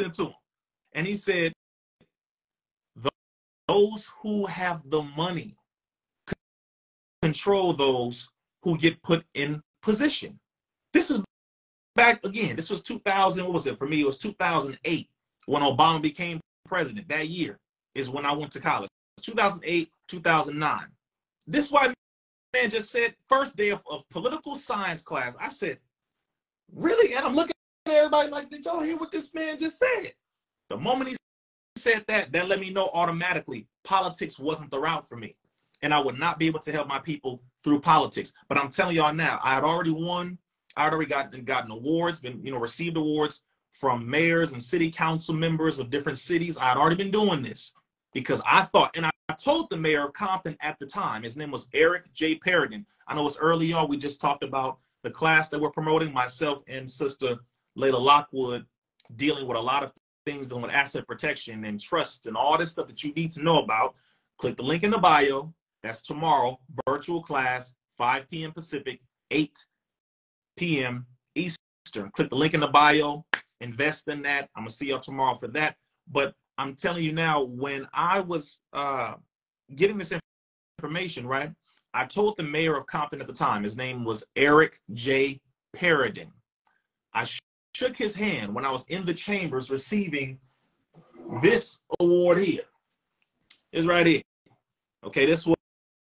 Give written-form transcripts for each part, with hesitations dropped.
listening to him. And he said, those who have the money control those who get put in position. This is back again. This was 2000. What was it? For me, it was 2008 when Obama became president. That year is when I went to college. 2008, 2009. This white man just said, first day of political science class, I said, really? And I'm looking at everybody like, did y'all hear what this man just said? The moment he said that let me know automatically politics wasn't the route for me. And I would not be able to help my people through politics. But I'm telling y'all now, I had already won. I had already gotten awards, received awards from mayors and city council members of different cities. I had already been doing this because I thought, and I told the mayor of Compton at the time, his name was Eric J. Perrigan. I know it's early on. We just talked about the class that we're promoting, myself and Sister Layla Lockwood, dealing with a lot of things dealing with asset protection and trust and all this stuff that you need to know about. Click the link in the bio. That's tomorrow, virtual class, 5 p.m. Pacific, 8 p.m. Eastern. Click the link in the bio, invest in that. I'm going to see y'all tomorrow for that. But I'm telling you now, when I was getting this information, right, I told the mayor of Compton at the time, his name was Eric J. Perrigan. I shook his hand when I was in the chambers receiving this award here. It's right here. Okay, this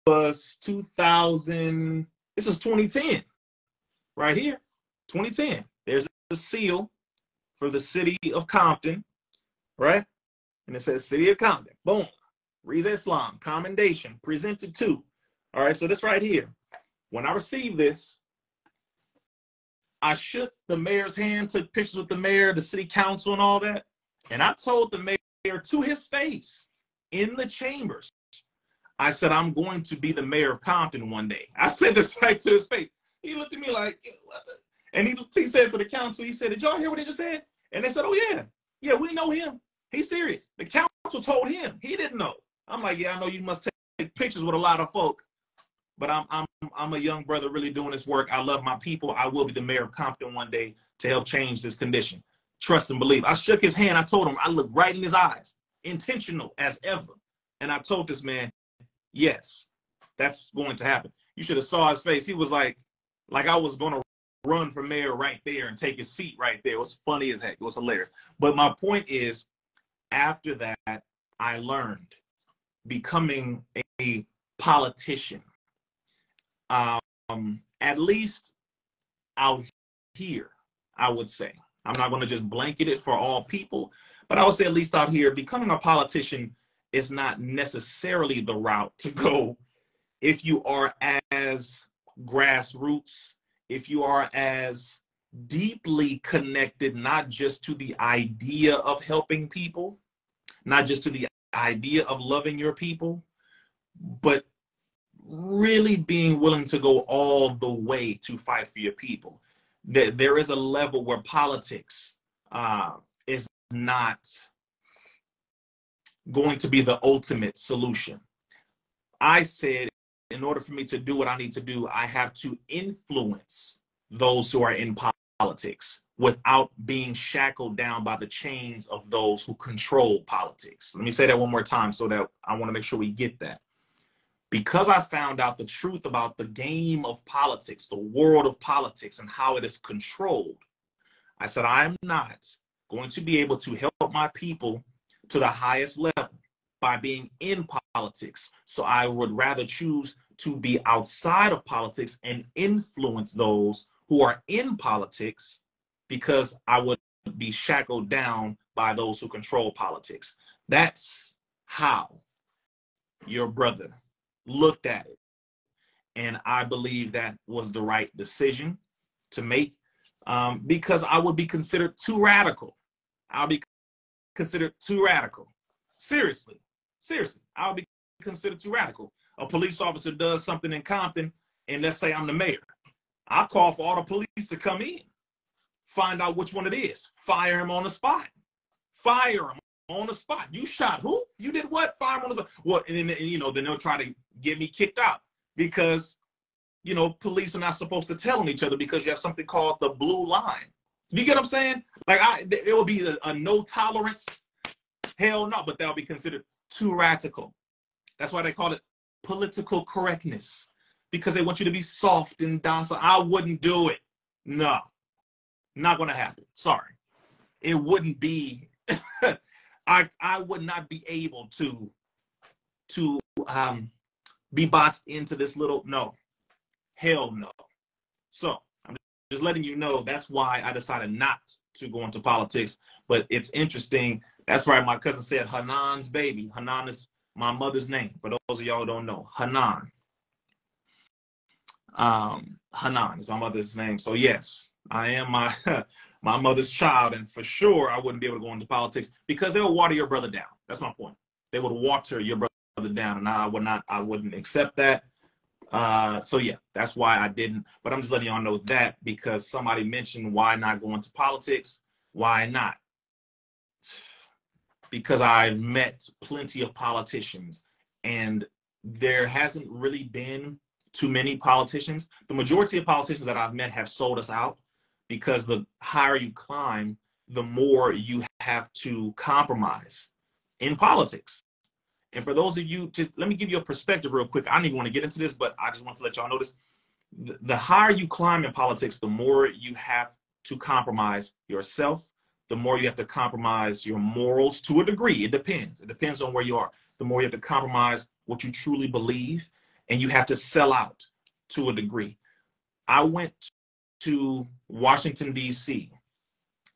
was 2000. This was 2010. Right here, 2010. There's the seal for the city of Compton, right? And it says City of Compton. Boom. Rizza Islam, commendation, presented to. All right, so this right here. When I received this, I shook the mayor's hand, took pictures with the mayor, the city council, and all that. And I told the mayor to his face in the chambers, I said, I'm going to be the mayor of Compton one day. I said this right to his face. He looked at me like, and he said to the council, he said, did y'all hear what he just said? And they said, oh, yeah, we know him. He's serious. The council told him. He didn't know. I'm like, yeah, I know you must take pictures with a lot of folk, but I'm a young brother really doing this work. I love my people. I will be the mayor of Compton one day to help change this condition. Trust and believe. I shook his hand. I told him, I looked right in his eyes, intentional as ever. And I told this man, yes, that's going to happen. You should have saw his face. He was like I was going to run for mayor right there and take his seat right there. It was funny as heck. It was hilarious. But my point is, after that, I learned becoming a politician, at least out here, I would say. I'm not going to just blanket it for all people, but I would say at least out here, becoming a politician is not necessarily the route to go if you are as grassroots, if you are as deeply connected, not just to the idea of helping people, not just to the idea of loving your people, but really being willing to go all the way to fight for your people. There is a level where politics is not going to be the ultimate solution. I said, in order for me to do what I need to do, I have to influence those who are in politics without being shackled down by the chains of those who control politics. Let me say that one more time so that I want to make sure we get that. Because I found out the truth about the game of politics, the world of politics, and how it is controlled, I said, I am not going to be able to help my people to the highest level by being in politics. So I would rather choose to be outside of politics and influence those who are in politics, because I would be shackled down by those who control politics. That's how your brother looked at it. And I believe that was the right decision to make, because I would be considered too radical. I'll be considered too radical. Seriously, I'll be considered too radical. A police officer does something in Compton, and let's say I'm the mayor. I'll call for all the police to come in, find out which one it is, fire him on the spot. Fire him on the spot. You shot who? You did what? Fire him on the spot. Well, and then, then they'll try to get me kicked out because, police are not supposed to tell on each other because you have something called the blue line. You get what I'm saying? Like, it will be a no tolerance. Hell no, but that'll be considered too radical. That's why they call it political correctness, because they want you to be soft and docile. I wouldn't do it. No, not going to happen. Sorry. It wouldn't be, I would not be able to be boxed into this little, no, hell no. So I'm just letting you know that's why I decided not to go into politics. But it's interesting. That's right. My cousin said Hanan's baby. Hanan is my mother's name. For those of y'all who don't know, Hanan. Hanan is my mother's name. So yes, I am my my mother's child, and for sure I wouldn't be able to go into politics because they would water your brother down. That's my point. They would water your brother down, and I wouldn't accept that. So yeah, that's why I didn't. But I'm just letting y'all know that because somebody mentioned why not go into politics. Why not? Because I've met plenty of politicians, and there hasn't really been too many politicians. The majority of politicians that I've met have sold us out because the higher you climb, the more you have to compromise in politics. And for those of you, let me give you a perspective real quick. I don't even want to get into this, but I just want to let y'all know this. The higher you climb in politics, the more you have to compromise yourself, the more you have to compromise your morals to a degree. It depends. It depends on where you are. The more you have to compromise what you truly believe, and you have to sell out to a degree. I went to Washington, D.C.,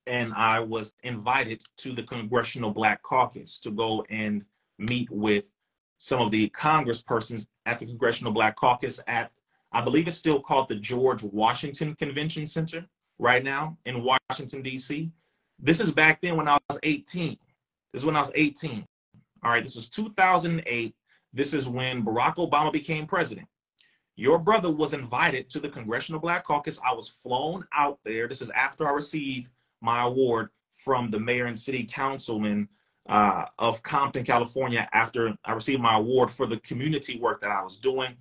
and I was invited to the Congressional Black Caucus to go and meet with some of the congresspersons at the Congressional Black Caucus at, I believe it's still called the George Washington Convention Center right now in Washington, D.C. This is back then when I was 18. This is when I was 18. All right, this was 2008. This is when Barack Obama became president. Your brother was invited to the Congressional Black Caucus. I was flown out there. This is after I received my award from the mayor and city councilman of Compton, California, after I received my award for the community work that I was doing.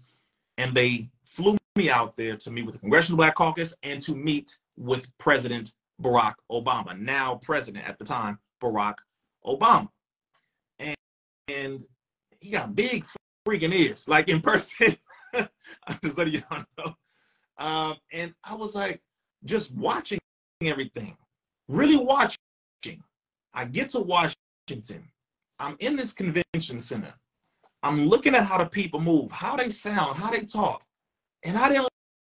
And they flew me out there to meet with the Congressional Black Caucus and to meet with President Barack Obama, now president at the time, Barack Obama. And he got big freaking ears, like in person. I'm just letting y'all know. And I was like, just watching everything, really watching. I get to Washington. I'm in this convention center. I'm looking at how the people move, how they sound, how they talk. And I didn't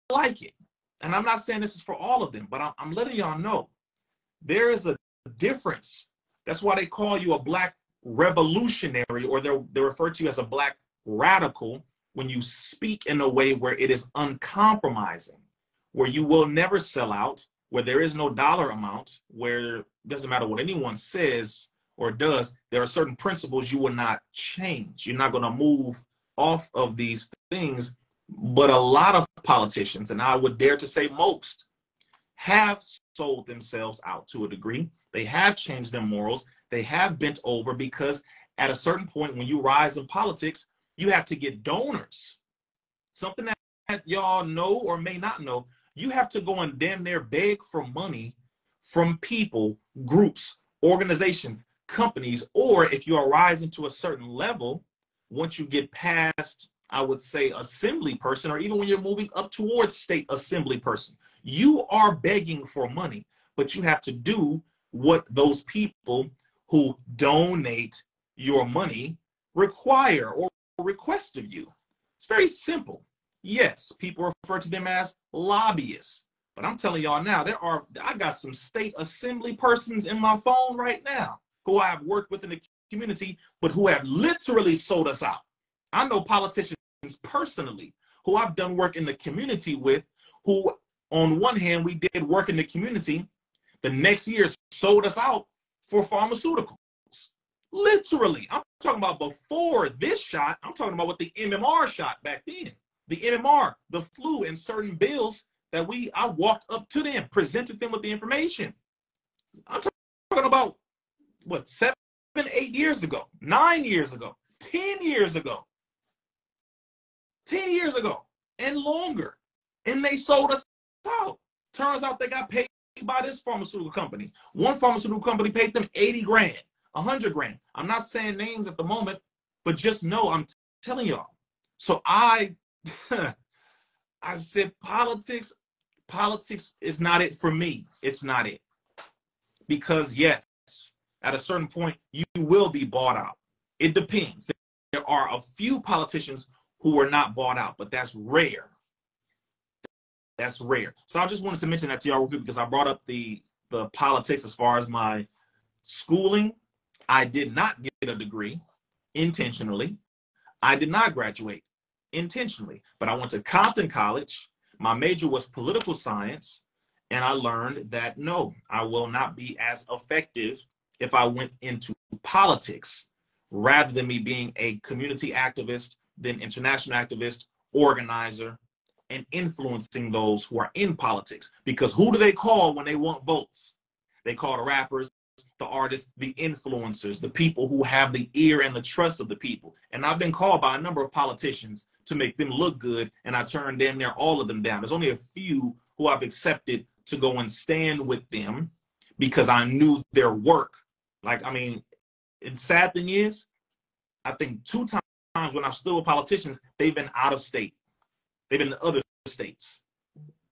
like it. And I'm not saying this is for all of them, but I'm letting y'all know there is a difference. That's why they call you a black revolutionary, or they refer to you as a black radical when you speak in a way where it is uncompromising, where you will never sell out, where there is no dollar amount, where it doesn't matter what anyone says or does, there are certain principles you will not change. You're not going to move off of these things. But a lot of politicians, and I would dare to say most, have sold themselves out to a degree. They have changed their morals. They have bent over because at a certain point when you rise in politics, you have to get donors. Something that y'all know or may not know, you have to go and damn near beg for money from people, groups, organizations, companies, or if you are rising to a certain level, once you get past, I would say, assembly person, or even when you're moving up towards state assembly person, you are begging for money, but you have to do what those people who donate your money require or request of you. It's very simple. Yes, people refer to them as lobbyists, but I'm telling y'all now, I got some state assembly persons in my phone right now who I have worked with in the community, but who have literally sold us out. I know politicians personally who I've done work in the community with, who on one hand, we did work in the community, the next year sold us out for pharmaceuticals. Literally, I'm talking about before this shot, I'm talking about with the MMR shot back then. The MMR, the flu, and certain bills that I walked up to them, presented them with the information. I'm talking about, what, 7, 8 years ago, 9 years ago, 10 years ago. 10 years ago and longer, and they sold us out. Turns out they got paid by this pharmaceutical company. One pharmaceutical company paid them 80 grand, 100 grand. I'm not saying names at the moment, but just know I'm telling y'all. So I said politics is not it for me. It's not it. Because yes, at a certain point, you will be bought out. It depends. There are a few politicians who are not bought out, but that's rare. That's rare. So I just wanted to mention that to y'all real quick because I brought up the politics as far as my schooling. I did not get a degree intentionally. I did not graduate intentionally, but I went to Compton College. My major was political science, and I learned that no, I will not be as effective if I went into politics rather than me being a community activist, then international activist, organizer, and influencing those who are in politics. Because who do they call when they want votes? They call the rappers, the artists, the influencers, the people who have the ear and the trust of the people. And I've been called by a number of politicians to make them look good, and I turned damn near all of them down. There's only a few who I've accepted to go and stand with them because I knew their work. Like, I mean, the sad thing is, I think 2 times when I've stood with politicians, they've been out of state. They've been in other states.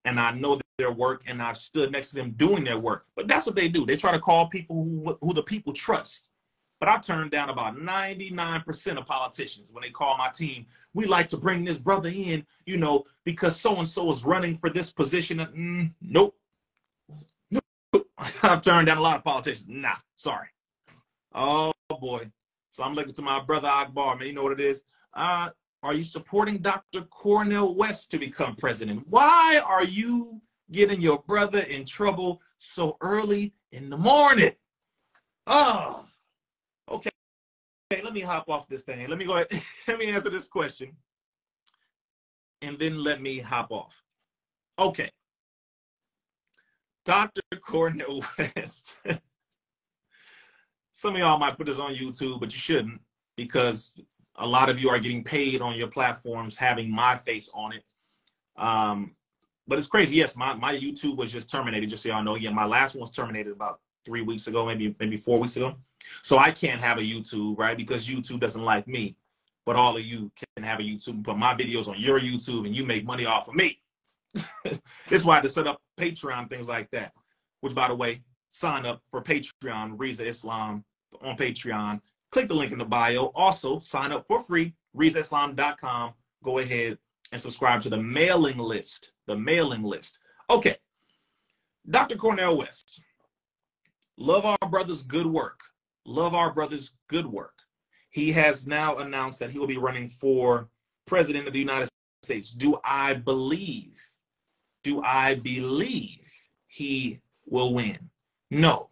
And I know their work, and I've stood next to them doing their work. But that's what they do. They try to call people who the people trust. But I've turned down about 99% of politicians when they call my team. We like to bring this brother in, you know, because so-and-so is running for this position. Nope. Nope. I've turned down a lot of politicians. Nah, sorry. Oh, boy. So I'm looking to my brother Akbar, man. You know what it is? Are you supporting Dr. Cornel West to become president? Why are you getting your brother in trouble so early in the morning? Oh, okay. Okay, let me hop off this thing. Let me go ahead. Let me answer this question. And then let me hop off. Okay. Dr. Cornel West. Some of y'all might put this on YouTube, but you shouldn't, because a lot of you are getting paid on your platforms having my face on it. But it's crazy. Yes, my YouTube was just terminated, just so y'all know. Yeah, my last one was terminated about 3 weeks ago, maybe 4 weeks ago. So I can't have a YouTube, right? Because YouTube doesn't like me. But all of you can have a YouTube, put my videos on your YouTube, and you make money off of me. That's why I had to set up Patreon, things like that. Which, by the way, sign up for Patreon, Rizza Islam on Patreon. Click the link in the bio. Also, sign up for free, RizzaIslam.com. Go ahead and subscribe to the mailing list. The mailing list. Okay. Dr. Cornel West. Love our brother's good work. Love our brother's good work. He has now announced that he will be running for president of the United States. Do I believe he will win? No.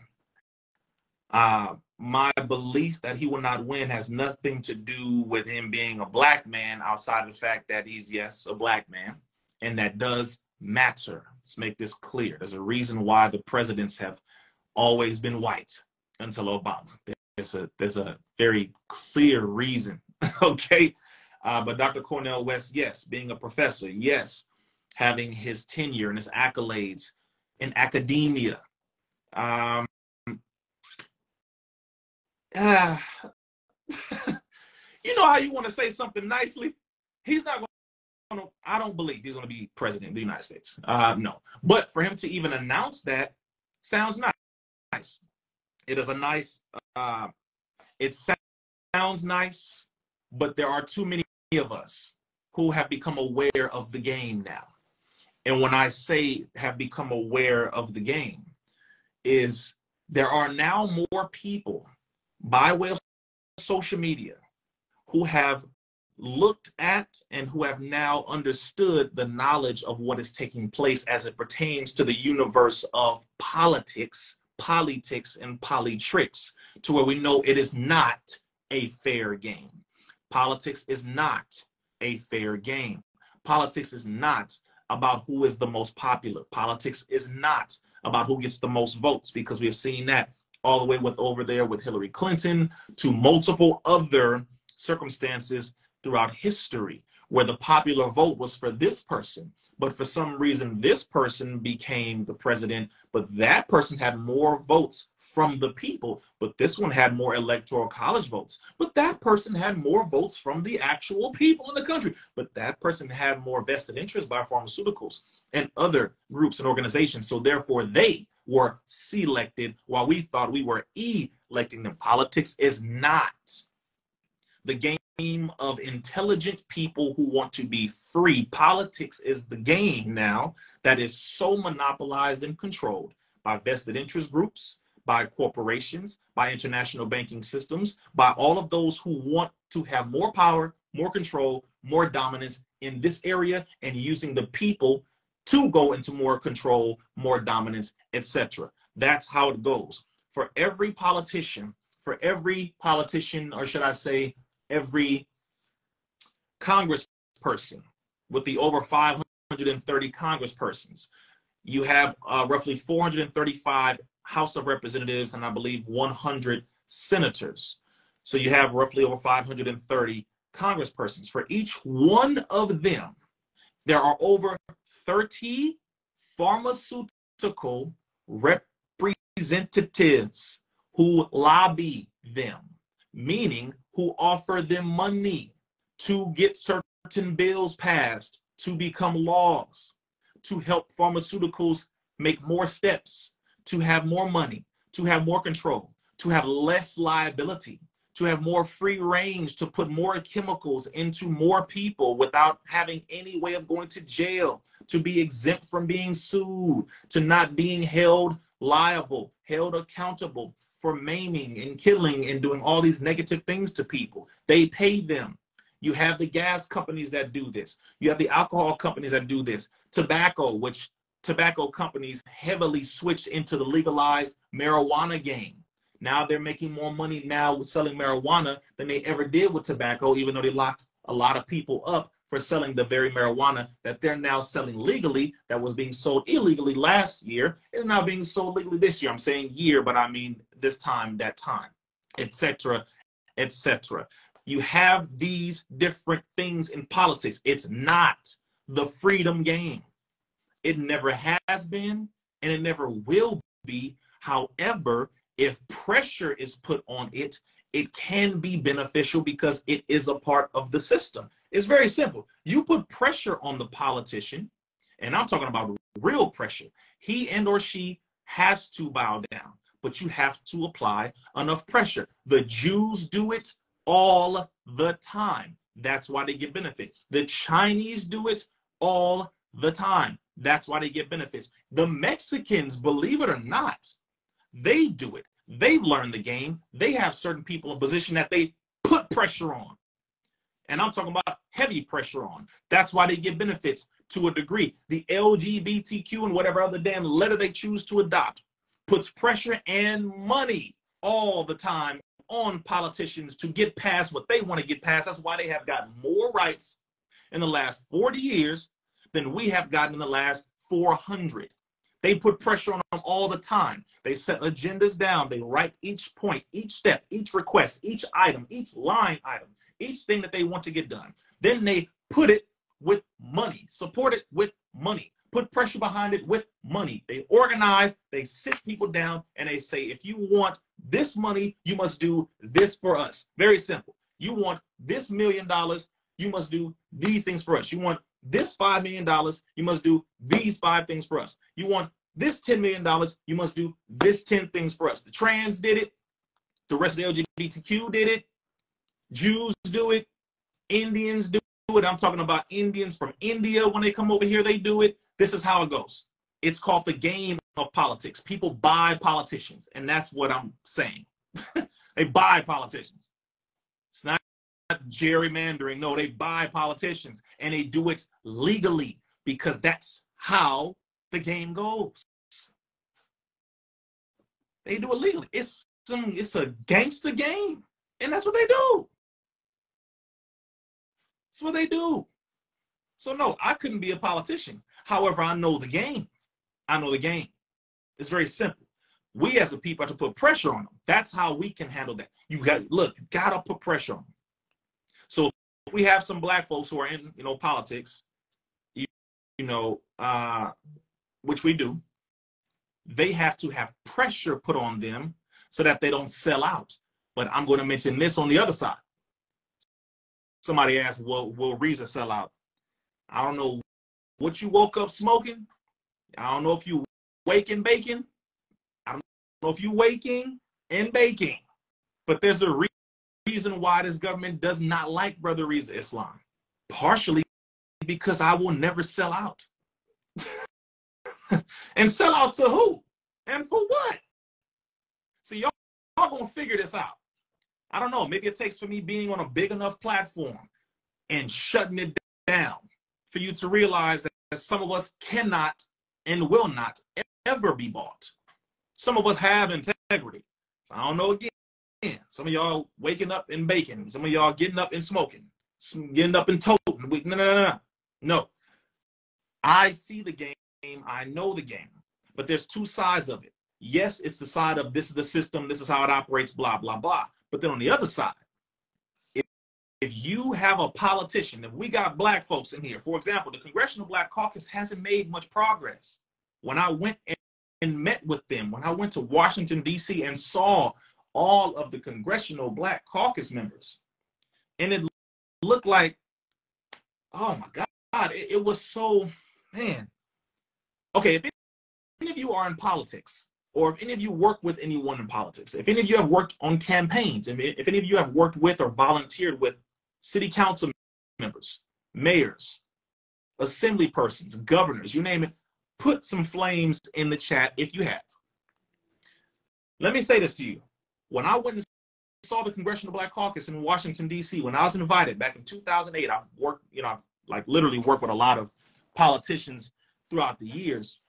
My belief that he will not win has nothing to do with him being a black man, outside of the fact that he's, yes, a black man. And that does matter. Let's make this clear. There's a reason why the presidents have always been white until Obama. There's a very clear reason, okay? But Dr. Cornel West, yes, being a professor, yes, having his tenure and his accolades in academia. You know how you want to say something nicely? He's not going to, I don't believe he's going to be president of the United States. No. But for him to even announce that sounds nice. It is a nice, it sounds nice, but there are too many of us who have become aware of the game now. And when I say have become aware of the game, is there are now more people by way of social media who have looked at and who have now understood the knowledge of what is taking place as it pertains to the universe of politics, and politricks, to where we know it is not a fair game. Politics is not a fair game. Politics is not about who is the most popular. Politics is not about who gets the most votes, because we have seen that all the way with over there with Hillary Clinton to multiple other circumstances throughout history, where the popular vote was for this person, but for some reason this person became the president, but that person had more votes from the people, but this one had more electoral college votes, but that person had more votes from the actual people in the country, but that person had more vested interest by pharmaceuticals and other groups and organizations, so therefore they were selected while we thought we were electing them. Politics is not the game of intelligent people who want to be free. Politics is the game now that is so monopolized and controlled by vested interest groups, by corporations, by international banking systems, by all of those who want to have more power, more control, more dominance in this area, and using the people to go into more control, more dominance, etc. That's how it goes. For every politician, or should I say, every congressperson with the over 530 congresspersons, you have roughly 435 House of Representatives and I believe 100 senators. So you have roughly over 530 congresspersons. For each one of them, there are over 30 pharmaceutical representatives who lobby them, meaning who offer them money to get certain bills passed, to become laws, to help pharmaceuticals make more steps, to have more money, to have more control, to have less liability, to have more free range, to put more chemicals into more people without having any way of going to jail, to be exempt from being sued, to not being held liable, held accountable for maiming and killing and doing all these negative things to people. They pay them. You have the gas companies that do this. You have the alcohol companies that do this. Tobacco, which tobacco companies heavily switched into the legalized marijuana game. Now they're making more money now with selling marijuana than they ever did with tobacco, even though they locked a lot of people up for selling the very marijuana that they're now selling legally, that was being sold illegally last year, is now being sold legally this year. I'm saying year, but I mean this time, that time, etc., etc. You have these different things in politics. It's not the freedom game. It never has been, and it never will be. However, if pressure is put on it, it can be beneficial because it is a part of the system. It's very simple. You put pressure on the politician, and I'm talking about real pressure. He and or she has to bow down, but you have to apply enough pressure. The Jews do it all the time. That's why they get benefit. The Chinese do it all the time. That's why they get benefits. The Mexicans, believe it or not, they do it. They've learned the game. They have certain people in position that they put pressure on. And I'm talking about heavy pressure on. That's why they get benefits to a degree. The LGBTQ and whatever other damn letter they choose to adopt puts pressure and money all the time on politicians to get past what they want to get past. That's why they have gotten more rights in the last 40 years than we have gotten in the last 400. They put pressure on them all the time. They set agendas down. They write each point, each step, each request, each item, each line item, each thing that they want to get done. Then they put it with money, support it with money, put pressure behind it with money. They organize, they sit people down, and they say, if you want this money, you must do this for us. Very simple. You want this $1 million, you must do these things for us. You want this $5 million, you must do these 5 things for us. You want this $10 million, you must do this 10 things for us. The trans did it. The rest of the LGBTQ did it. Jews do it. Indians do it. I'm talking about Indians from India. When they come over here, they do it. This is how it goes. It's called the game of politics. People buy politicians, and that's what I'm saying. They buy politicians. It's not gerrymandering. No, they buy politicians, and they do it legally because that's how the game goes. They do it legally. It's a gangster game, and that's what they do. That's what they do. So no, I couldn't be a politician. However, I know the game. I know the game. It's very simple. We as a people have to put pressure on them. That's how we can handle that. You gotta put pressure on them. So if we have some black folks who are in, politics, you know, which we do, they have to have pressure put on them so that they don't sell out. But I'm going to mention this on the other side. Somebody asked, will Rizza sell out? I don't know what you woke up smoking. I don't know if you waking baking. I don't know if you waking and baking. But there's a reason why this government does not like Brother Rizza Islam. Partially because I will never sell out. And sell out to who? And for what? So y'all gonna figure this out. I don't know. Maybe it takes for me being on a big enough platform and shutting it down for you to realize that some of us cannot and will not ever be bought. Some of us have integrity. So I don't know again. Some of y'all waking up and baking. Some of y'all getting up and smoking. Some getting up and toting. No. I see the game. I know the game. But there's two sides of it. Yes, it's the side of this is the system. This is how it operates, blah, blah, blah. But then on the other side, if you have a politician, if we got black folks in here, for example, the Congressional Black Caucus hasn't made much progress. When I went and met with them, when I went to Washington, D.C. and saw all of the Congressional Black Caucus members, and it looked like, oh my God, it was so, man. Okay, if any of you are in politics, or if any of you work with anyone in politics, if any of you have worked on campaigns, if any of you have worked with or volunteered with city council members, mayors, assembly persons, governors, you name it, put some flames in the chat if you have. Let me say this to you. When I went and saw the Congressional Black Caucus in Washington, D.C., when I was invited back in 2008, I worked, I've like literally worked with a lot of politicians throughout the years.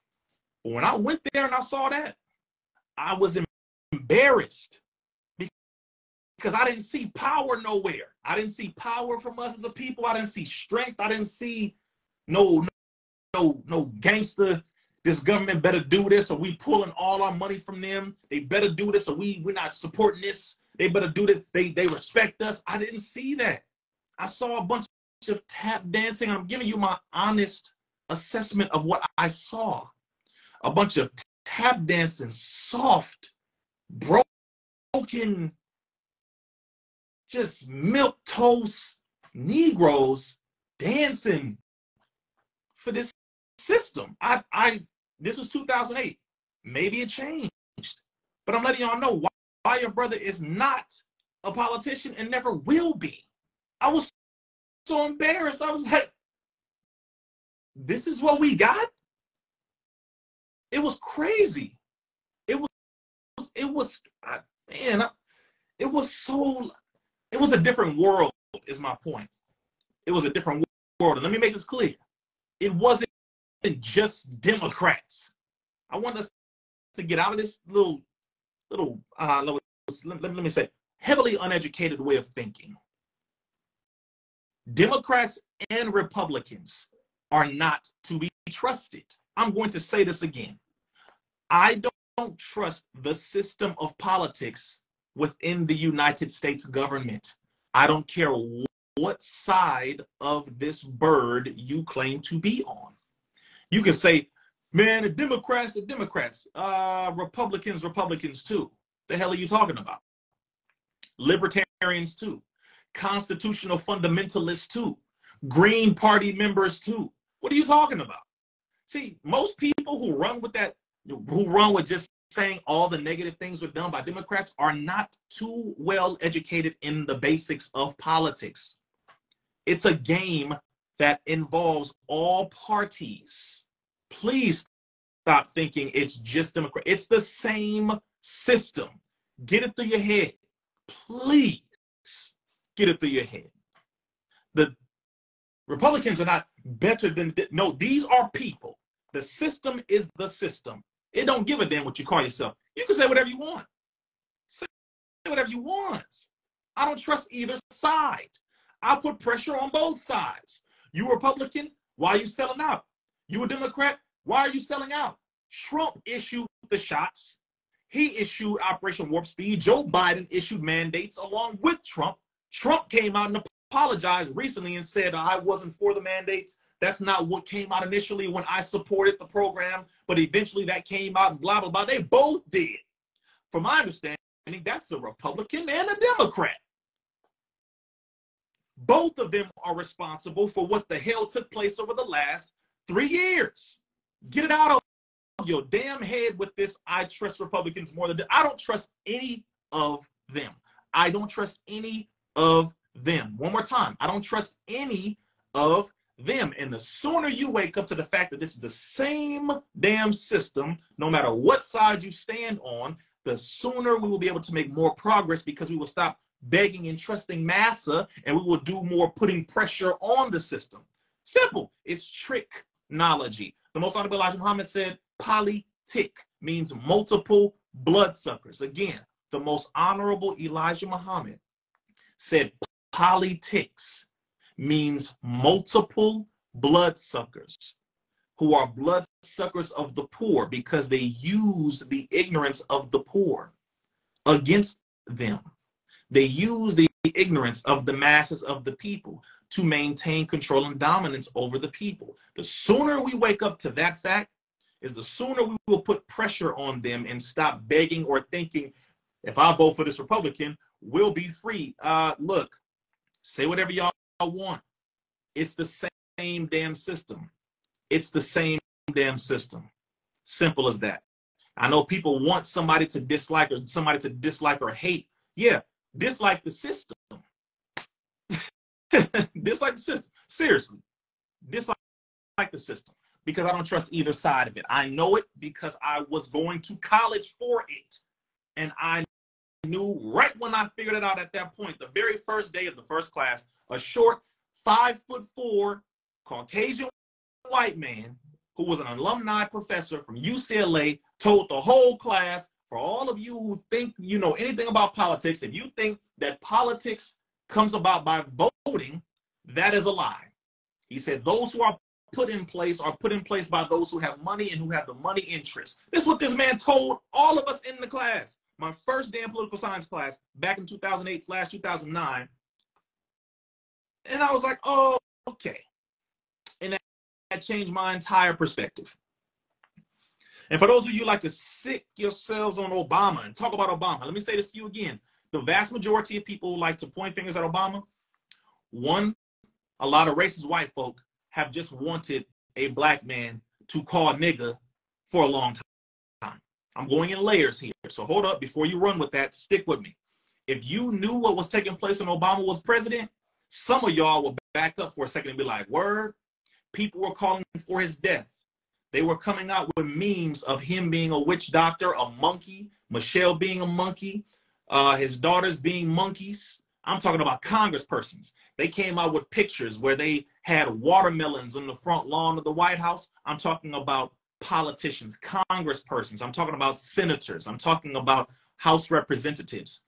But when I went there and I saw that, I was embarrassed because I didn't see power nowhere. I didn't see power from us as a people. I didn't see strength. I didn't see no gangster. This government better do this or we pulling all our money from them. They better do this or we're not supporting this. They better do this. They respect us. I didn't see that. I saw a bunch of tap dancing. I'm giving you my honest assessment of what I saw. A bunch of tap dancing, soft, broken, just milquetoast Negroes dancing for this system. This was 2008. Maybe it changed, but I'm letting y'all know why your brother is not a politician and never will be. I was so embarrassed. I was like, this is what we got? It was crazy. It was a different world is my point. It was a different world. And let me make this clear. It wasn't just Democrats. I want us to get out of this little let me say, heavily uneducated way of thinking. Democrats and Republicans are not to be trusted. I'm going to say this again. I don't trust the system of politics within the United States government. I don't care what side of this bird you claim to be on. You can say, man, the Democrats, Republicans too. The hell are you talking about? Libertarians too. Constitutional fundamentalists too. Green Party members too. What are you talking about? See, most people who run with just saying all the negative things were done by Democrats are not too well educated in the basics of politics. It's a game that involves all parties. Please stop thinking it's just Democrat. It's the same system. Get it through your head. Please get it through your head. The Republicans are not better than, no, these are people. The system is the system. It don't give a damn what you call yourself. You can say whatever you want. Say whatever you want. I don't trust either side. I put pressure on both sides. You Republican, why are you selling out? You a Democrat, why are you selling out? Trump issued the shots. He issued Operation Warp Speed. Joe Biden issued mandates along with Trump. Trump came out and apologized recently and said I wasn't for the mandates. That's not what came out initially when I supported the program, but eventually that came out and blah, blah, blah. They both did. From my understanding, that's a Republican and a Democrat. Both of them are responsible for what the hell took place over the last 3 years. Get it out of your damn head with this. I trust Republicans more than I don't trust any of them. I don't trust any of them. One more time. I don't trust any of them. And the sooner you wake up to the fact that this is the same damn system, no matter what side you stand on, the sooner we will be able to make more progress, because we will stop begging and trusting massa, and we will do more putting pressure on the system. Simple. It's tricknology. The Most Honorable Elijah Muhammad said politic means multiple bloodsuckers. Again, the Most Honorable Elijah Muhammad said politics means multiple bloodsuckers, who are bloodsuckers of the poor because they use the ignorance of the poor against them. They use the ignorance of the masses of the people to maintain control and dominance over the people. The sooner we wake up to that fact is the sooner we will put pressure on them and stop begging or thinking, if I vote for this Republican, we'll be free. Look, say whatever y'all want. It's the same damn system. It's the same damn system. Simple as that. I know people want somebody to dislike or hate. Yeah, dislike the system. Dislike the system. Seriously. Dislike the system. Because I don't trust either side of it. I know it because I was going to college for it. And I knew right when I figured it out at that point, the very first day of the first class, a short 5'4" Caucasian white man who was an alumni professor from UCLA told the whole class, for all of you who think you know anything about politics, if you think that politics comes about by voting, that is a lie. He said those who are put in place by those who have money and who have the money interest. This is what this man told all of us in the class. My first damn political science class back in 2008/2009. And I was like, oh, okay. And that changed my entire perspective. And for those of you who like to sick yourselves on Obama and talk about Obama, let me say this to you again. The vast majority of people who like to point fingers at Obama, one, a lot of racist white folk have just wanted a black man to call nigga for a long time. I'm going in layers here. So hold up, before you run with that, stick with me. If you knew what was taking place when Obama was president, some of y'all will back up for a second and be like, word, people were calling for his death. They were coming out with memes of him being a witch doctor, a monkey, Michelle being a monkey, his daughters being monkeys. I'm talking about congresspersons. They came out with pictures where they had watermelons on the front lawn of the White House. I'm talking about politicians, congresspersons. I'm talking about senators. I'm talking about House representatives.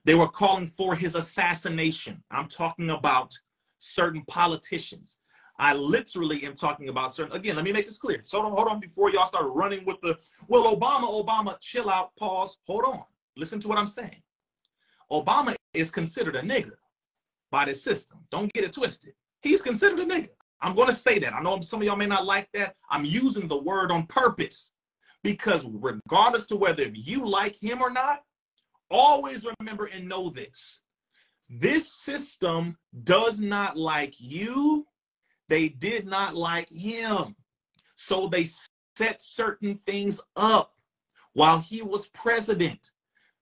They were calling for his assassination. I'm talking about certain politicians. I literally am talking about certain, again, let me make this clear. So hold on before y'all start running with the, well, Obama, chill out, pause, hold on. Listen to what I'm saying. Obama is considered a nigga by this system. Don't get it twisted. He's considered a nigga. I'm going to say that. I know some of y'all may not like that. I'm using the word on purpose because regardless to whether you like him or not, always remember and know this. This system does not like you. They did not like him. So they set certain things up while he was president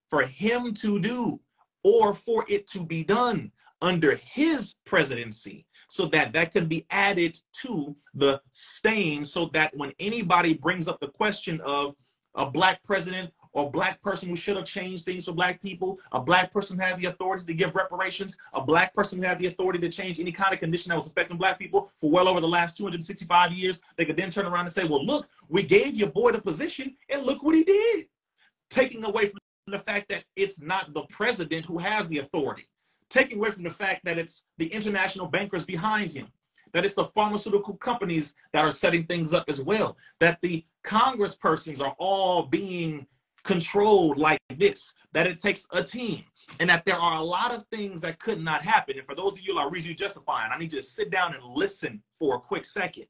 for him to do or for it to be done under his presidency so that that can be added to the stain so that when anybody brings up the question of a black president or black person who should have changed things for black people, a black person who had the authority to give reparations, a black person who had the authority to change any kind of condition that was affecting black people for well over the last 265 years, they could then turn around and say, well, look, we gave your boy the position and look what he did. Taking away from the fact that it's not the president who has the authority. Taking away from the fact that it's the international bankers behind him, that it's the pharmaceutical companies that are setting things up as well, that the congresspersons are all being controlled like this, that it takes a team, and that there are a lot of things that could not happen. And for those of you like Rizza justifying, I need you to sit down and listen for a quick second.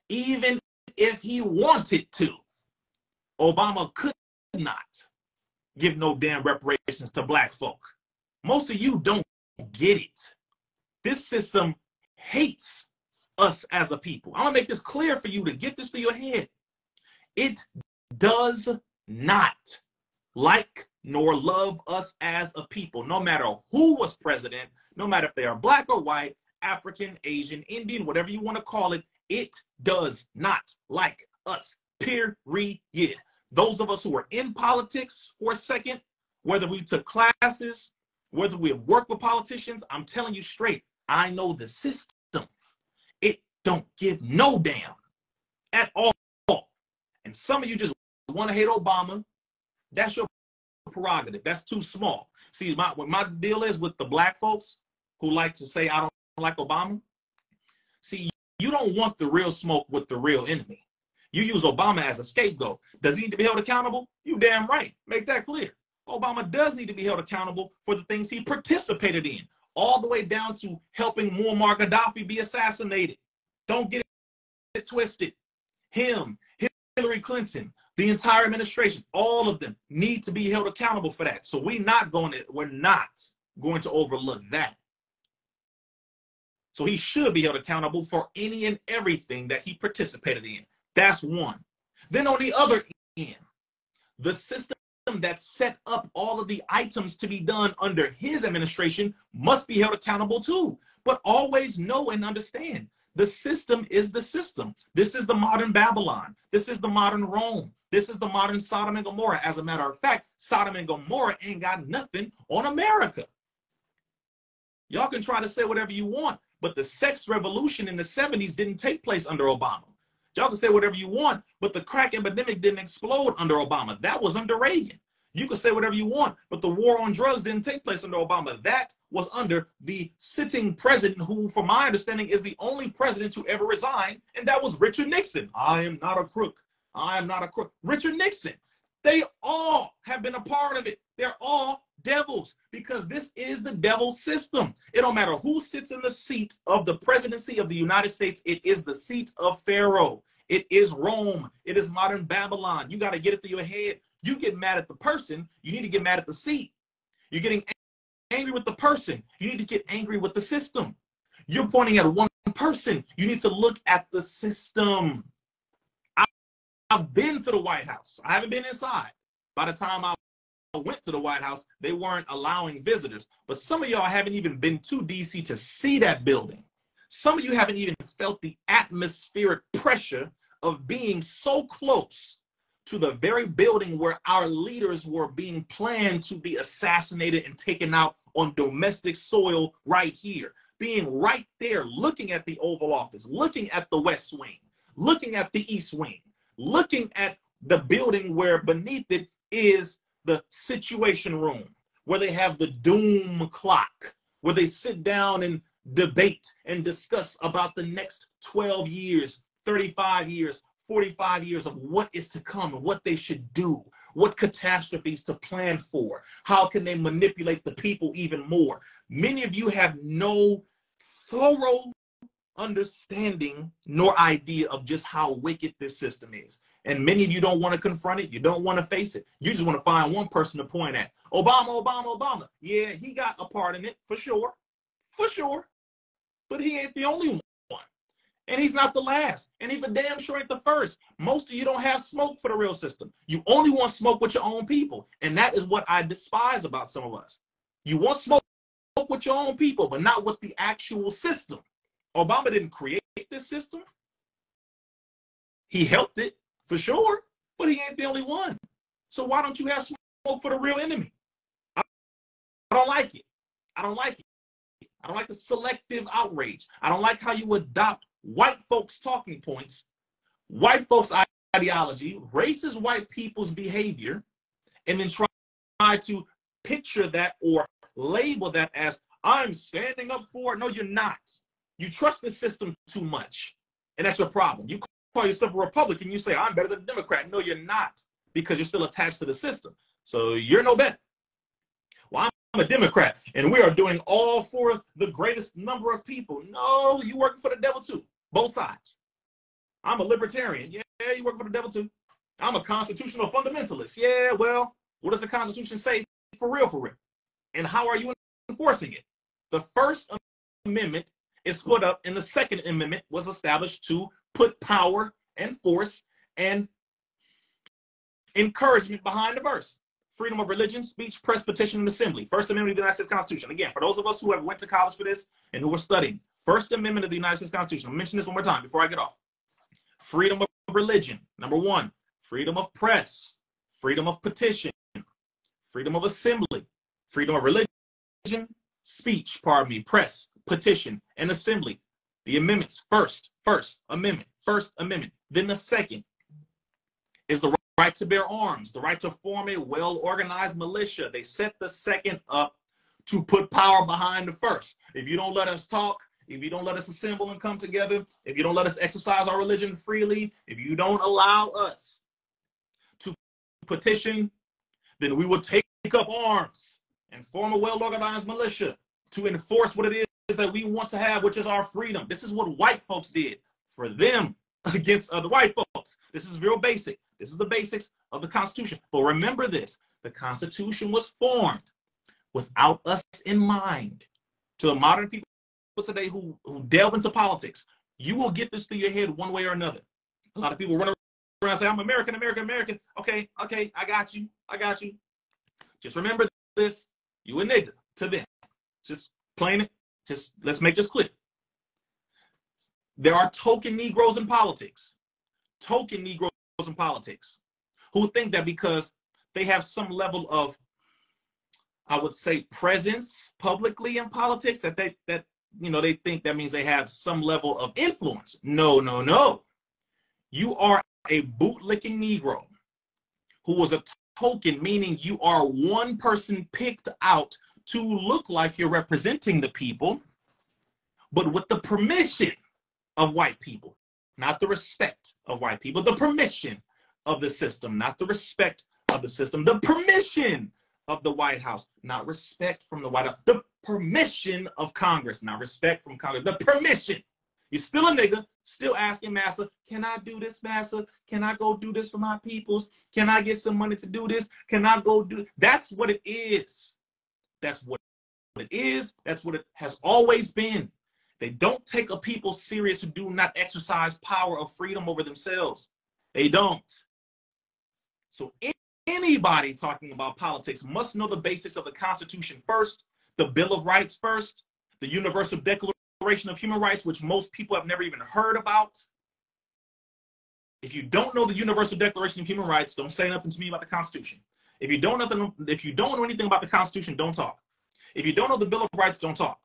Even if he wanted to, Obama could not give no damn reparations to black folk. Most of you don't get it. This system hates us as a people. I'm gonna make this clear for you to get this through your head. It does not like nor love us as a people, no matter who was president, no matter if they are black or white, African, Asian, Indian, whatever you want to call it. It does not like us, period. Those of us who are in politics for a second, whether we took classes, whether we have worked with politicians, I'm telling you straight, I know the system. It don't give no damn at all. And some of you just want to hate Obama. That's your prerogative. That's too small. See, what my deal is with the black folks who like to say I don't like Obama. See, you don't want the real smoke with the real enemy. You use Obama as a scapegoat. Does he need to be held accountable? You damn right. Make that clear. Obama does need to be held accountable for the things he participated in, all the way down to helping Muammar Gaddafi be assassinated. Don't get it twisted. Him, Hillary Clinton, the entire administration, all of them need to be held accountable for that. So we're not going to overlook that. So he should be held accountable for any and everything that he participated in. That's one. Then on the other end, the system that set up all of the items to be done under his administration must be held accountable too. But always know and understand, the system is the system. This is the modern Babylon. This is the modern Rome. This is the modern Sodom and Gomorrah. As a matter of fact, Sodom and Gomorrah ain't got nothing on America. Y'all can try to say whatever you want, but the sex revolution in the 70s didn't take place under Obama. Y'all can say whatever you want, but the crack epidemic didn't explode under Obama. That was under Reagan. You can say whatever you want, but the war on drugs didn't take place under Obama. That was under the sitting president who, from my understanding, is the only president to ever resign, and that was Richard Nixon. I am not a crook. I am not a crook. Richard Nixon. They all have been a part of it. They're all devils, because this is the devil's system. It don't matter who sits in the seat of the presidency of the United States. It is the seat of Pharaoh. It is Rome. It is modern Babylon. You got to get it through your head. You get mad at the person, you need to get mad at the seat. You're getting angry with the person, you need to get angry with the system. You're pointing at one person, you need to look at the system. I've been to the White House. I haven't been inside. By the time I went to the White House, they weren't allowing visitors. But some of y'all haven't even been to DC to see that building. Some of you haven't even felt the atmospheric pressure of being so close to the very building where our leaders were being planned to be assassinated and taken out on domestic soil right here. Being right there, looking at the Oval Office, looking at the West Wing, looking at the East Wing, looking at the building where beneath it is the Situation Room, where they have the doom clock, where they sit down and debate and discuss about the next 12 years, 35 years, 45 years of what is to come and what they should do, what catastrophes to plan for, how can they manipulate the people even more. Many of you have no thorough understanding nor idea of just how wicked this system is. And many of you don't want to confront it. You don't want to face it. You just want to find one person to point at. Obama, Obama, Obama. Yeah, he got a part in it, for sure. For sure. But he ain't the only one. And he's not the last. And even damn sure ain't the first. Most of you don't have smoke for the real system. You only want smoke with your own people. And that is what I despise about some of us. You want smoke with your own people, but not with the actual system. Obama didn't create this system. He helped it, for sure, but he ain't the only one. So why don't you have smoke for the real enemy? I don't like it. I don't like it. I don't like the selective outrage. I don't like how you adopt white folks' talking points, white folks' ideology, racist white people's behavior, and then try to picture that or label that as, I'm standing up for it. No, you're not. You trust the system too much, and that's your problem. You call yourself a Republican, you say, I'm better than a Democrat. No, you're not. because you're still attached to the system. So you're no better. Well, I'm a Democrat, and we are doing all for the greatest number of people. No, you working for the devil too. Both sides. I'm a libertarian. Yeah, you working for the devil too. I'm a constitutional fundamentalist. Yeah, well, what does the Constitution say for real, for real? And how are you enforcing it? The First Amendment is put up, and the Second Amendment was established to put power and force and encouragement behind the verse. Freedom of religion, speech, press, petition, and assembly. First Amendment of the United States Constitution. Again, for those of us who have went to college for this and who are studying, First Amendment of the United States Constitution. I'll mention this one more time before I get off. Freedom of religion, number one. Freedom of press, freedom of petition, freedom of assembly, freedom of religion, speech, press, petition, and assembly. The amendments, First Amendment, First Amendment. Then the second is the right to bear arms, the right to form a well-organized militia. They set the second up to put power behind the first. If you don't let us talk, if you don't let us assemble and come together, if you don't let us exercise our religion freely, if you don't allow us to petition, then we will take up arms and form a well-organized militia to enforce what it is that we want to have, which is our freedom. This is what white folks did for them against other white folks. This is real basic. This is the basics of the Constitution. But remember this, the Constitution was formed without us in mind. To the modern people today who delve into politics, you will get this through your head one way or another. A lot of people run around and say, I'm American, American, American. Okay, I got you. Just remember this, you a nigga to them. Just plain it, just let's make this clear. There are token Negroes in politics. Token Negroes in politics who think that because they have some level of, I would say, presence publicly in politics, that they think that means they have some level of influence. No. You are a bootlicking Negro who was a token, meaning you are one person picked out to look like you're representing the people, but with the permission of white people, not the respect of white people, the permission of the system, not the respect of the system, the permission of the White House, not respect from the White House, the permission of Congress, not respect from Congress, the permission. You're still a nigga, still asking massa, can I do this, massa? Can I go do this for my peoples? Can I get some money to do this? Can I go do? That's what it is. That's what it is. That's what it has always been. They don't take a people serious who do not exercise power of freedom over themselves. They don't. So anybody talking about politics must know the basics of the Constitution first, the Bill of Rights first, the Universal Declaration of Human Rights, which most people have never even heard about. If you don't know the Universal Declaration of Human Rights, don't say nothing to me about the Constitution. If you don't know anything about the Constitution, don't talk. If you don't know the Bill of Rights, don't talk.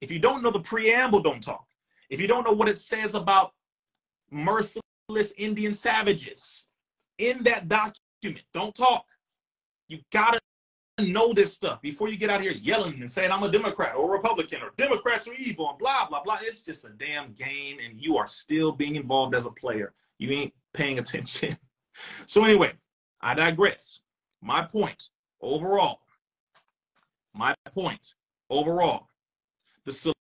If you don't know the preamble, don't talk. If you don't know what it says about merciless Indian savages in that document, don't talk. You gotta know this stuff before you get out here yelling and saying I'm a Democrat or a Republican or Democrats are evil and blah, blah, blah. It's just a damn game and you are still being involved as a player. You ain't paying attention. So anyway, I digress. My point overall, the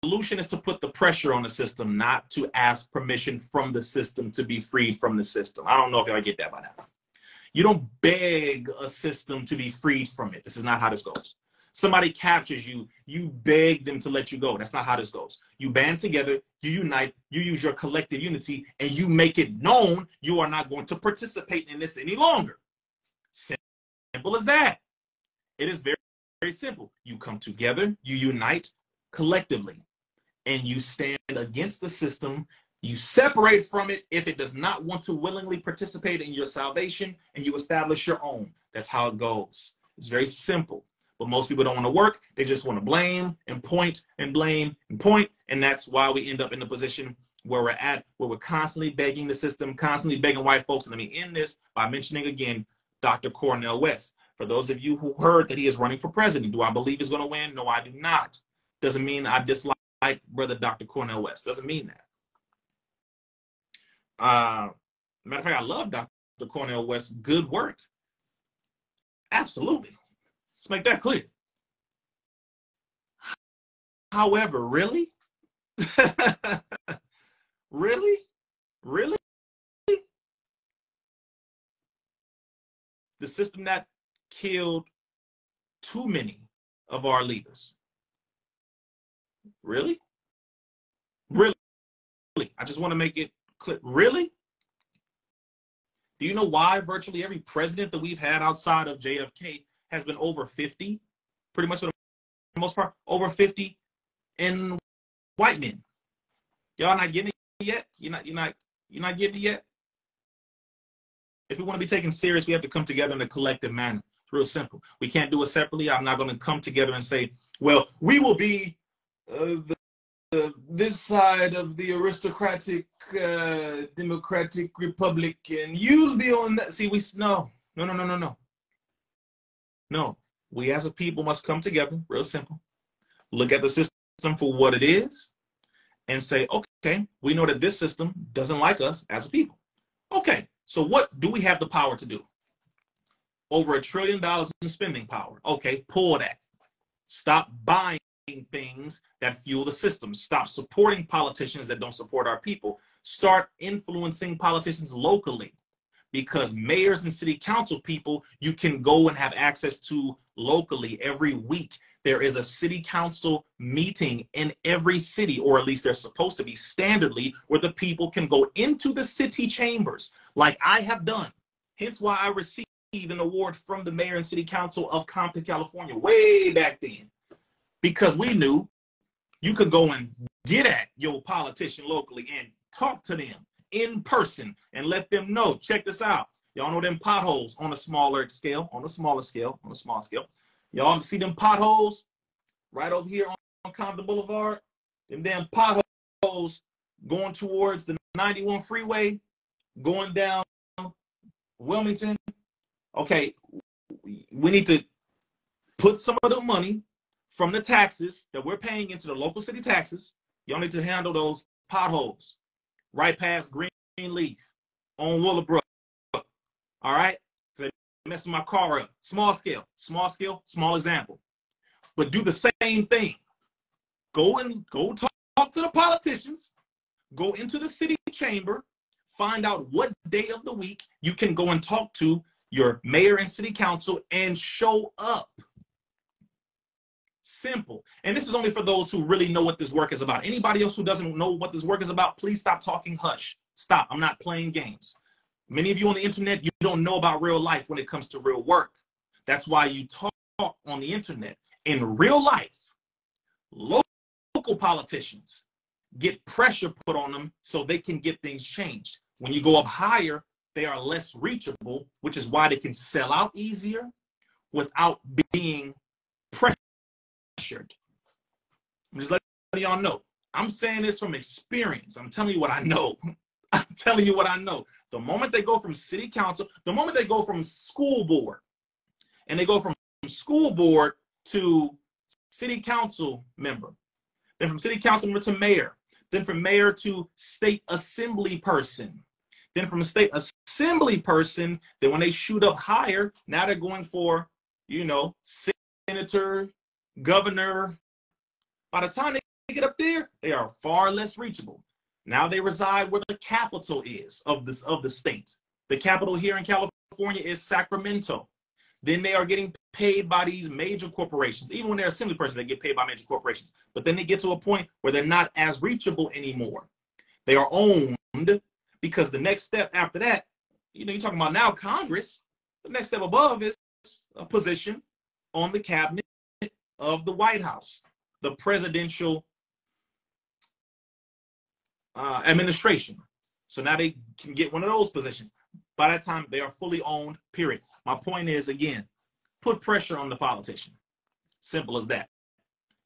solution is to put the pressure on the system, not to ask permission from the system to be freed from the system. I don't know if y'all get that by now. You don't beg a system to be freed from it. This is not how this goes. Somebody captures you, you beg them to let you go. That's not how this goes. You band together, you unite, you use your collective unity, and you make it known you are not going to participate in this any longer. Simple as that. It is very, very simple. You come together, you unite collectively, and you stand against the system. You separate from it if it does not want to willingly participate in your salvation, and you establish your own. That's how it goes. It's very simple. But most people don't want to work. They just want to blame and point and blame and point. And that's why we end up in the position where we're at, where we're constantly begging the system, constantly begging white folks. And let me end this by mentioning again Dr. Cornel West. For those of you who heard that he is running for president, do I believe he's going to win? No, I do not. Doesn't mean I dislike brother Dr. Cornel West. Doesn't mean that. Matter of fact, I love Dr. Cornel West, good work. Absolutely. Let's make that clear. However, really? Really? Really? The system that killed too many of our leaders. Really? Really? I just want to make it clear. Really? Do you know why virtually every president that we've had outside of JFK has been over 50? Pretty much for the most part, over 50 in white men. Y'all not getting it yet? You're not getting it yet? If we want to be taken serious, we have to come together in a collective manner. It's real simple. We can't do it separately. I'm not going to come together and say, well, we will be this side of the aristocratic democratic republic, and you'll be on that. See, no. We as a people must come together. Real simple. Look at the system for what it is, and say, okay, we know that this system doesn't like us as a people. Okay, so what do we have the power to do? Over $1 trillion in spending power. Okay, pull that. Stop buying things that fuel the system. Stop supporting politicians that don't support our people. Start influencing politicians locally, because mayors and city council people you can go and have access to locally. Every week there is a city council meeting in every city, or at least they're supposed to be standardly, where the people can go into the city chambers like I have done. Hence why I received an award from the mayor and city council of Compton, California way back then. Because we knew you could go and get at your politician locally and talk to them in person and let them know, check this out. Y'all know them potholes on a smaller scale, Y'all see them potholes right over here on Compton Boulevard? Them damn potholes going towards the 91 freeway, going down Wilmington. Okay, we need to put some of the money from the taxes that we're paying into the local city taxes. Y'all need to handle those potholes right past Greenleaf on Willowbrook. All right? They're messing my car up. Small scale, small example. But do the same thing. Go talk to the politicians. Go into the city chamber. Find out what day of the week you can go and talk to your mayor and city council and show up. Simple. And this is only for those who really know what this work is about. Anybody else who doesn't know what this work is about, please stop talking hush. Stop. I'm not playing games. Many of you on the internet, you don't know about real life when it comes to real work. That's why you talk on the internet. In real life, local politicians get pressure put on them so they can get things changed. When you go up higher, they are less reachable, which is why they can sell out easier without being pressured. I'm just letting y'all know. I'm saying this from experience. I'm telling you what I know. I'm telling you what I know. The moment they go from city council, the moment they go from school board, and they go from school board to city council member, then from city council member to mayor, then from mayor to state assembly person, then from a state assembly person, then when they shoot up higher, now they're going for, you know, senator, governor. By the time they get up there, they are far less reachable. Now they reside where the capital is of the state. The capital here in California is Sacramento. Then they are getting paid by these major corporations. Even when they're assembly person, they get paid by major corporations. But then they get to a point where they're not as reachable anymore. They are owned, because the next step after that, you know, you're talking about now Congress. The next step above is a position on the cabinet of the White House, the presidential administration. So now they can get one of those positions. By that time, they are fully owned, period. My point is, again, put pressure on the politician. Simple as that.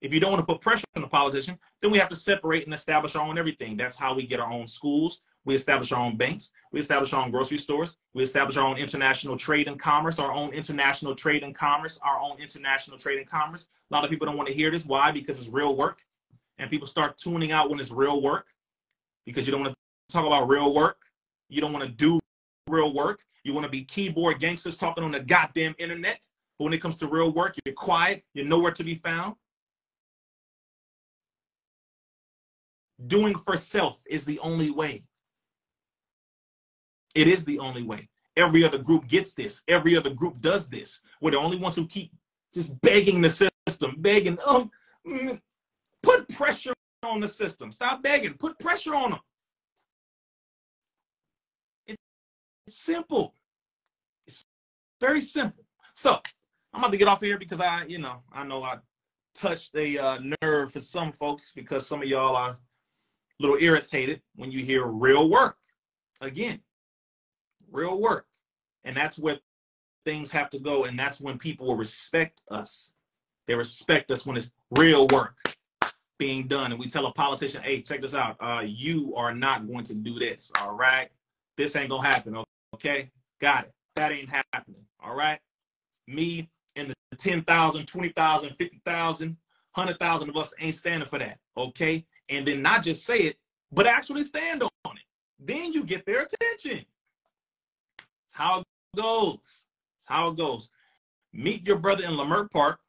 If you don't want to put pressure on the politician, then we have to separate and establish our own everything. That's how we get our own schools. We establish our own banks. We establish our own grocery stores. We establish our own international trade and commerce, our own international trade and commerce, our own international trade and commerce. A lot of people don't want to hear this. Why? Because it's real work. And people start tuning out when it's real work, because you don't want to talk about real work. You don't want to do real work. You want to be keyboard gangsters talking on the goddamn internet. But when it comes to real work, you're quiet. You're nowhere to be found. Doing for self is the only way. It is the only way. Every other group gets this. Every other group does this. We're the only ones who keep just begging the system, begging. Put pressure on the system. Stop begging. Put pressure on them. It's simple. It's very simple. So I'm about to get off here because I know I touched a nerve for some folks because some of y'all are a little irritated when you hear real work. Again, real work. And that's where things have to go. And that's when people will respect us. They respect us when it's real work being done. And we tell a politician, hey, check this out. You are not going to do this. All right. This ain't going to happen. Okay. Got it. That ain't happening. All right. Me and the 10,000, 20,000, 50,000, 100,000 of us ain't standing for that. Okay. And then not just say it, but actually stand on it. Then you get their attention. It's how it goes. It's how it goes. Meet your brother in Leimert Park.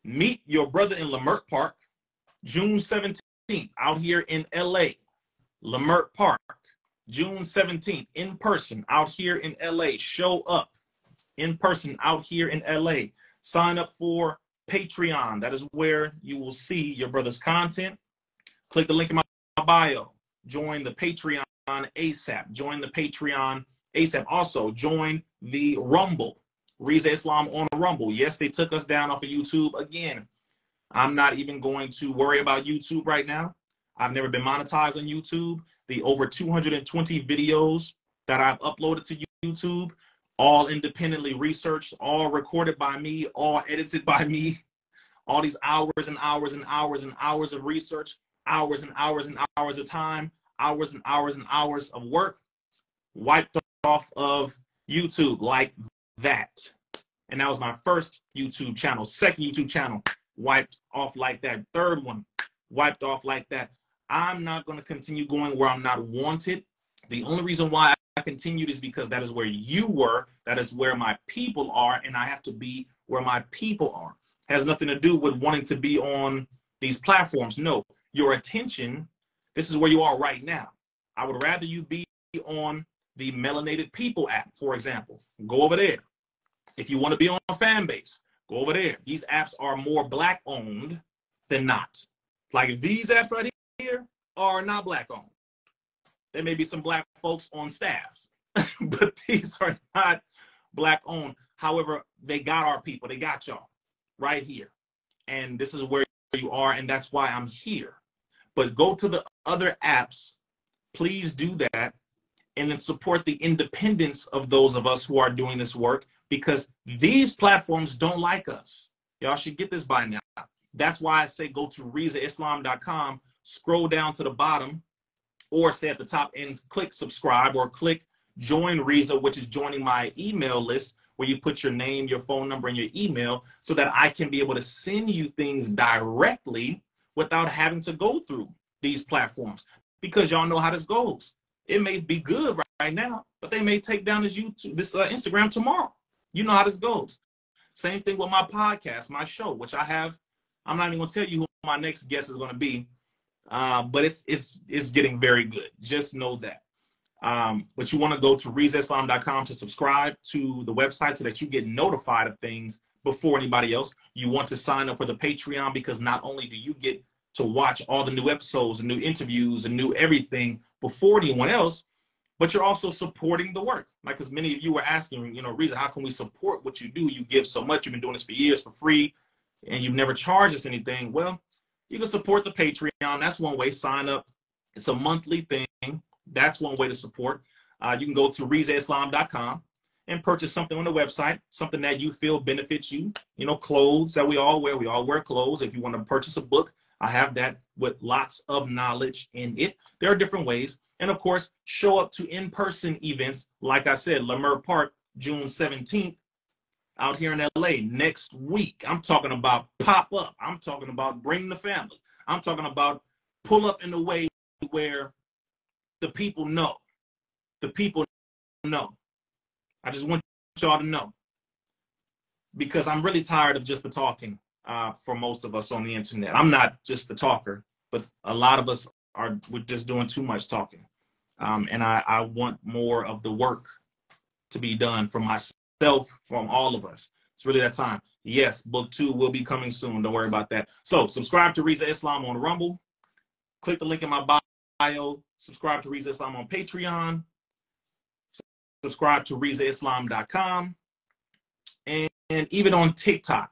Meet your brother in Leimert Park, June 17th, out here in LA. Leimert Park, June 17th, in person, out here in LA. Show up in person out here in LA. Sign up for Patreon. That is where you will see your brother's content. Click the link in my bio. Join the Patreon ASAP. Join the Patreon ASAP. Also, join the Rumble. Rizza Islam on Rumble. Yes, they took us down off of YouTube again. I'm not even going to worry about YouTube right now. I've never been monetized on YouTube. The over 220 videos that I've uploaded to YouTube, all independently researched, all recorded by me, all edited by me, all these hours and hours and hours and hours of research, hours and hours and hours of time, hours and hours and hours of work, wiped off of YouTube like that. And that was my first YouTube channel. Second YouTube channel, wiped off like that. Third one, wiped off like that. I'm not going to continue going where I'm not wanted. The only reason why I continued is because that is where you were. That is where my people are. And I have to be where my people are. Has nothing to do with wanting to be on these platforms. No, your attention, this is where you are right now. I would rather you be on the Melanated People app, for example. Go over there. If you want to be on Fanbase, go over there. These apps are more black owned than not. Like these apps right here are not black owned. There may be some black folks on staff, but these are not black owned. However, they got our people. They got y'all right here. And this is where you are, and that's why I'm here. But go to the other apps. Please do that. And then support the independence of those of us who are doing this work, because these platforms don't like us. Y'all should get this by now. That's why I say go to RizzaIslam.com, scroll down to the bottom, or stay at the top and click subscribe, or click join Rizza, which is joining my email list, where you put your name, your phone number, and your email, so that I can be able to send you things directly without having to go through these platforms. Because y'all know how this goes. It may be good right now, but they may take down this Instagram tomorrow. You know how this goes. Same thing with my podcast, my show, which I have. I'm not even going to tell you who my next guest is going to be, but it's getting very good. Just know that. But you want to go to RizzaIslam.com to subscribe to the website so that you get notified of things before anybody else. You want to sign up for the Patreon, because not only do you get to watch all the new episodes and new interviews and new everything before anyone else, but you're also supporting the work. Like, because many of you were asking, Rizza, how can we support what you do? You give so much. You've been doing this for years for free, and you've never charged us anything. Well, you can support the Patreon. That's one way. Sign up. It's a monthly thing. That's one way to support. You can go to RizzaIslam.com and purchase something on the website, something that you feel benefits you. Clothes that we all wear. We all wear clothes. If you want to purchase a book, I have that with lots of knowledge in it. There are different ways. And of course, show up to in-person events. Like I said, Leimert Park, June 17th, out here in LA next week. I'm talking about pop up. I'm talking about bring the family. I'm talking about pull up in a way where the people know. The people know. I just want y'all to know, because I'm really tired of just the talking for most of us on the internet. I'm not just the talker, but a lot of us we're just doing too much talking. And I want more of the work to be done for myself, from all of us. It's really that time. Yes, book 2 will be coming soon. Don't worry about that. So subscribe to Rizza Islam on Rumble. Click the link in my bio. Subscribe to Rizza Islam on Patreon. Subscribe to RizzaIslam.com. And even on TikTok.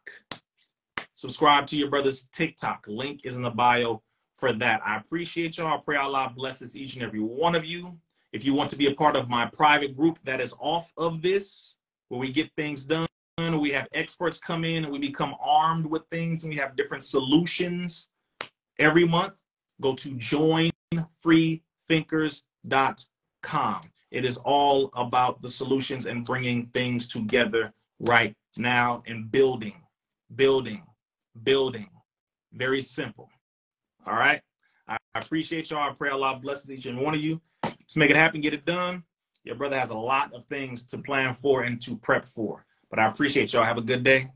Subscribe to your brother's TikTok. Link is in the bio for that. I appreciate y'all. I pray Allah blesses each and every one of you. If you want to be a part of my private group that is off of this, where we get things done, we have experts come in and we become armed with things, and we have different solutions every month, go to joinfreethinkers.com. It is all about the solutions and bringing things together right now and building. Very simple. All right. I appreciate y'all. I pray Allah blesses each and one of you. Let's make it happen, get it done. Your brother has a lot of things to plan for and to prep for. But I appreciate y'all. Have a good day.